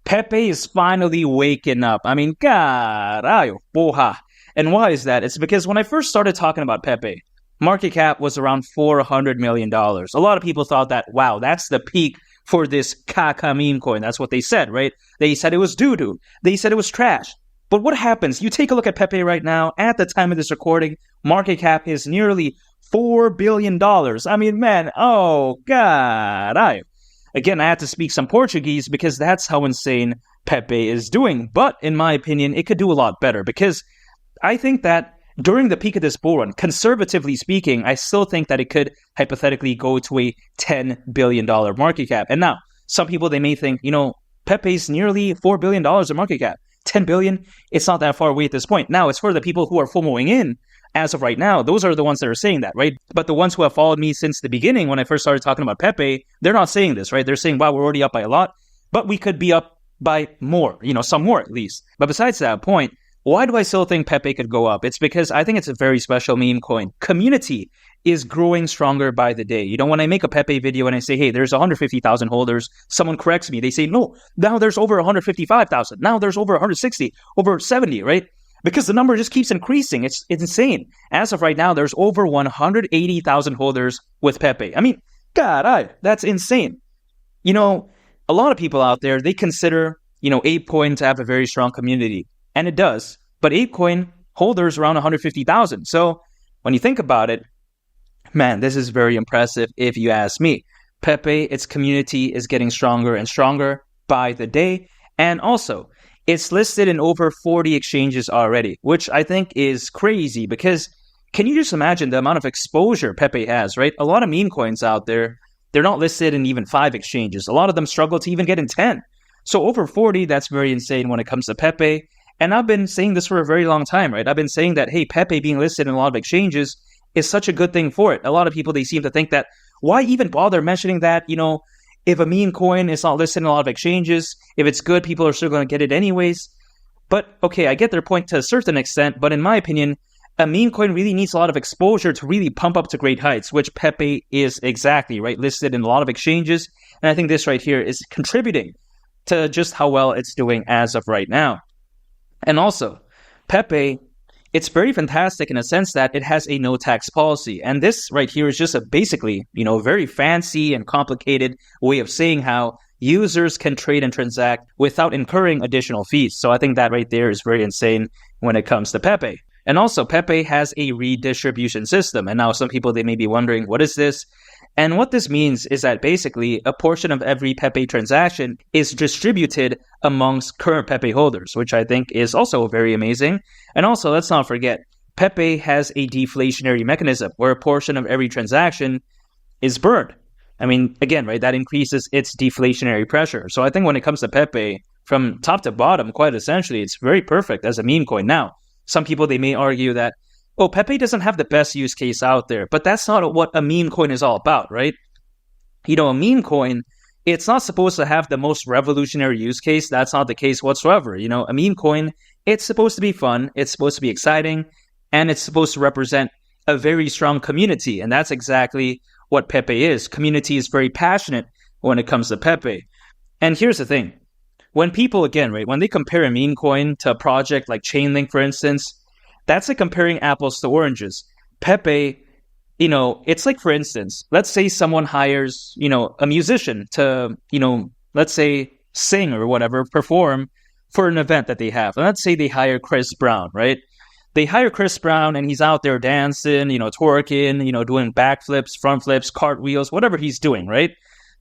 Pepe is finally waking up. I mean, carajo, boha. And why is that? It's because when I first started talking about Pepe, market cap was around $400 million. A lot of people thought that, wow, that's the peak for this Kaka meme coin. That's what they said, right? They said it was doo-doo. They said it was trash. But what happens? You take a look at Pepe right now. At the time of this recording, market cap is nearly $4 billion. I mean, man, oh, God. Again, I had to speak some Portuguese because that's how insane Pepe is doing. But in my opinion, it could do a lot better because I think that during the peak of this bull run, conservatively speaking, I still think that it could hypothetically go to a $10 billion market cap. And now, some people, they may think, Pepe's nearly $4 billion in market cap. 10 billion, it's not that far away at this point. Now, it's for the people who are FOMOing in as of right now. Those are the ones that are saying that, right? But the ones who have followed me since the beginning, when I first started talking about Pepe, they're not saying this, right? They're saying, wow, we're already up by a lot, but we could be up by more, some more at least. But besides that point, why do I still think Pepe could go up? It's because I think it's a very special meme coin. Community is growing stronger by the day. When I make a Pepe video and I say, hey, there's 150,000 holders, someone corrects me. They say, no, now there's over 155,000. Now there's over 160, over 70, right? Because the number just keeps increasing. It's insane. As of right now, there's over 180,000 holders with Pepe. I mean, God, that's insane. A lot of people out there, they consider, ApeCoin to have a very strong community. And it does. But ApeCoin holders around 150,000. So when you think about it, man, this is very impressive if you ask me. Pepe, its community is getting stronger and stronger by the day. And also, it's listed in over 40 exchanges already, which I think is crazy because can you just imagine the amount of exposure Pepe has, right? A lot of meme coins out there, they're not listed in even 5 exchanges. A lot of them struggle to even get in 10. So over 40, that's very insane when it comes to Pepe. And I've been saying this for a very long time, right? I've been saying that, hey, Pepe being listed in a lot of exchanges is such a good thing for it. A lot of people, they seem to think that, why even bother mentioning that, if a meme coin is not listed in a lot of exchanges, if it's good, people are still going to get it anyways. But, okay, I get their point to a certain extent, but in my opinion, a meme coin really needs a lot of exposure to really pump up to great heights, which Pepe is exactly, right? Listed in a lot of exchanges. And I think this right here is contributing to just how well it's doing as of right now. And also, Pepe, it's very fantastic in a sense that it has a no tax policy. And this right here is just a basically, very fancy and complicated way of saying how users can trade and transact without incurring additional fees. So I think that right there is very insane when it comes to Pepe. And also, Pepe has a redistribution system. And now some people, they may be wondering, what is this? And what this means is that basically a portion of every Pepe transaction is distributed amongst current Pepe holders, which I think is also very amazing. And also, let's not forget, Pepe has a deflationary mechanism where a portion of every transaction is burned. I mean, again, right, that increases its deflationary pressure. So I think when it comes to Pepe, from top to bottom, quite essentially, it's very perfect as a meme coin. Now, some people, they may argue that, oh, Pepe doesn't have the best use case out there, but that's not what a meme coin is all about, right? A meme coin, it's not supposed to have the most revolutionary use case. That's not the case whatsoever. A meme coin, it's supposed to be fun, it's supposed to be exciting, and it's supposed to represent a very strong community. And that's exactly what Pepe is. Community is very passionate when it comes to Pepe. And here's the thing. When people, again, right, when they compare a meme coin to a project like Chainlink, for instance, that's like comparing apples to oranges. Pepe, it's like, for instance, let's say someone hires, a musician to, let's say sing or whatever, perform for an event that they have. And let's say they hire Chris Brown, right? They hire Chris Brown and he's out there dancing, twerking, doing backflips, front flips, cartwheels, whatever he's doing, right?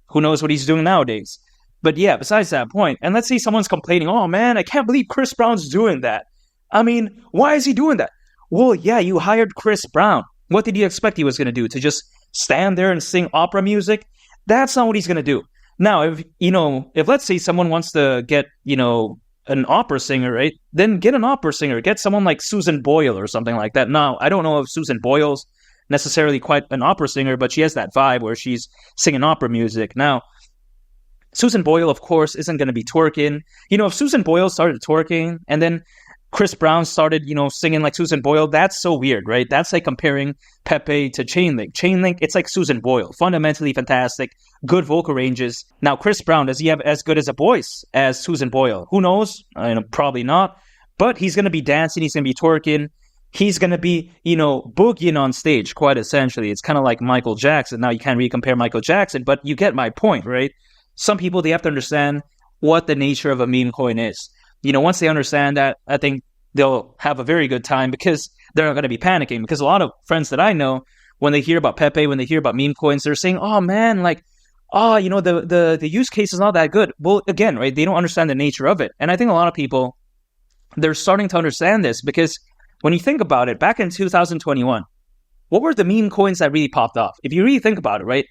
Who knows what he's doing nowadays? But yeah, besides that point, and let's say someone's complaining, oh man, I can't believe Chris Brown's doing that. I mean, why is he doing that? Well, yeah, you hired Chris Brown. What did you expect he was going to do? To just stand there and sing opera music? That's not what he's going to do. Now, if let's say someone wants to get, an opera singer, right? Then get an opera singer. Get someone like Susan Boyle or something like that. Now, I don't know if Susan Boyle's necessarily quite an opera singer, but she has that vibe where she's singing opera music. Now, Susan Boyle, of course, isn't going to be twerking. If Susan Boyle started twerking and then Chris Brown started, singing like Susan Boyle. That's so weird, right? That's like comparing Pepe to Chainlink. Chainlink, it's like Susan Boyle. Fundamentally fantastic, good vocal ranges. Now, Chris Brown, does he have as good as a voice as Susan Boyle? Who knows? Probably not. But he's going to be dancing. He's going to be twerking. He's going to be, boogieing on stage, quite essentially. It's kind of like Michael Jackson. Now, you can't really compare Michael Jackson, but you get my point, right? Some people, they have to understand what the nature of a meme coin is. Once they understand that, I think they'll have a very good time because they're not going to be panicking. Because a lot of friends that I know, when they hear about Pepe, when they hear about meme coins, they're saying, oh, man, the use case is not that good. Well, again, right, they don't understand the nature of it. And I think a lot of people, they're starting to understand this because when you think about it, back in 2021, what were the meme coins that really popped off? If you really think about it, right,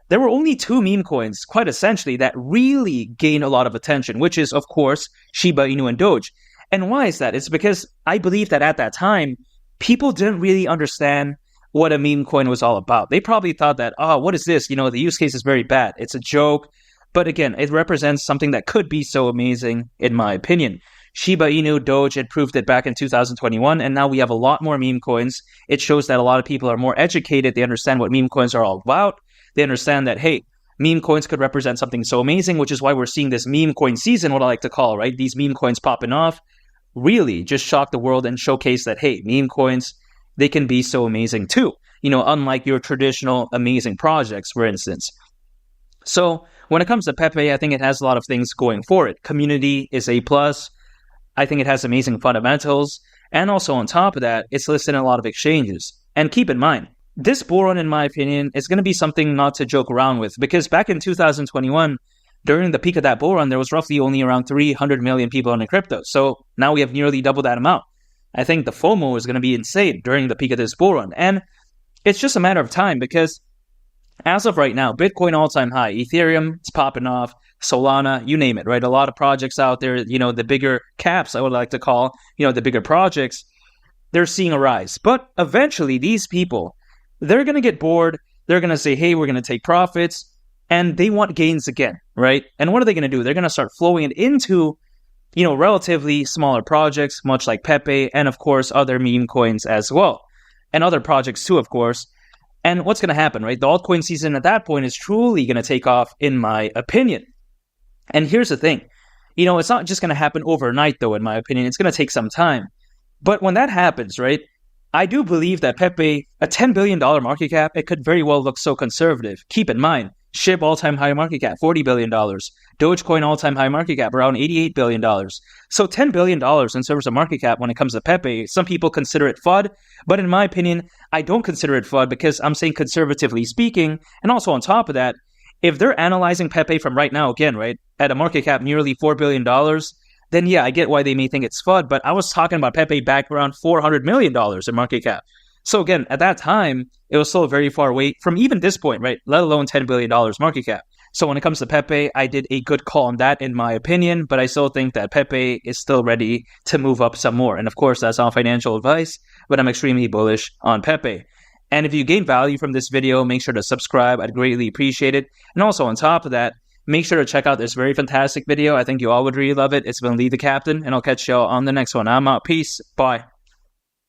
there were only two meme coins, quite essentially, that really gained a lot of attention, which is, of course, Shiba Inu and Doge. And why is that? It's because I believe that at that time, people didn't really understand what a meme coin was all about. They probably thought that, what is this? The use case is very bad. It's a joke. But again, it represents something that could be so amazing, in my opinion. Shiba Inu, Doge, it proved it back in 2021, and now we have a lot more meme coins. It shows that a lot of people are more educated. They understand what meme coins are all about. They understand that, hey, meme coins could represent something so amazing, which is why we're seeing this meme coin season, what I like to call, right? These meme coins popping off really just shock the world and showcase that, hey, meme coins, they can be so amazing too. Unlike your traditional amazing projects, for instance. So when it comes to Pepe, I think it has a lot of things going for it. Community is A+. I think it has amazing fundamentals. And also on top of that, it's listed in a lot of exchanges. And keep in mind, this bull run, in my opinion, is going to be something not to joke around with. Because back in 2021, during the peak of that bull run, there was roughly only around 300 million people in crypto. So now we have nearly double that amount. I think the FOMO is going to be insane during the peak of this bull run. And it's just a matter of time because as of right now, Bitcoin all-time high, Ethereum, it's popping off, Solana, you name it, right? A lot of projects out there, the bigger caps, I would like to call, the bigger projects, they're seeing a rise. But eventually, these people, they're going to get bored. They're going to say, hey, we're going to take profits. And they want gains again, right? And what are they going to do? They're going to start flowing it into, relatively smaller projects, much like Pepe, and of course, other meme coins as well. And other projects too, of course. And what's going to happen, right? The altcoin season at that point is truly going to take off, in my opinion. And here's the thing. It's not just going to happen overnight, though, in my opinion. It's going to take some time. But when that happens, right, I do believe that Pepe, a $10 billion market cap, it could very well look so conservative. Keep in mind, SHIB all-time high market cap, $40 billion. Dogecoin all-time high market cap, around $88 billion. So $10 billion in terms of market cap when it comes to Pepe, some people consider it FUD. But in my opinion, I don't consider it FUD because I'm saying conservatively speaking. And also on top of that, if they're analyzing Pepe from right now, again, right, at a market cap nearly $4 billion, then yeah, I get why they may think it's FUD. But I was talking about Pepe back around $400 million in market cap. So again, at that time, it was still very far away from even this point, right? Let alone $10 billion market cap. So when it comes to Pepe, I did a good call on that in my opinion, but I still think that Pepe is still ready to move up some more. And of course, that's not financial advice, but I'm extremely bullish on Pepe. And if you gain value from this video, make sure to subscribe. I'd greatly appreciate it. And also on top of that, make sure to check out this very fantastic video. I think you all would really love it. It's been Lee the Captain, and I'll catch y'all on the next one. I'm out. Peace. Bye.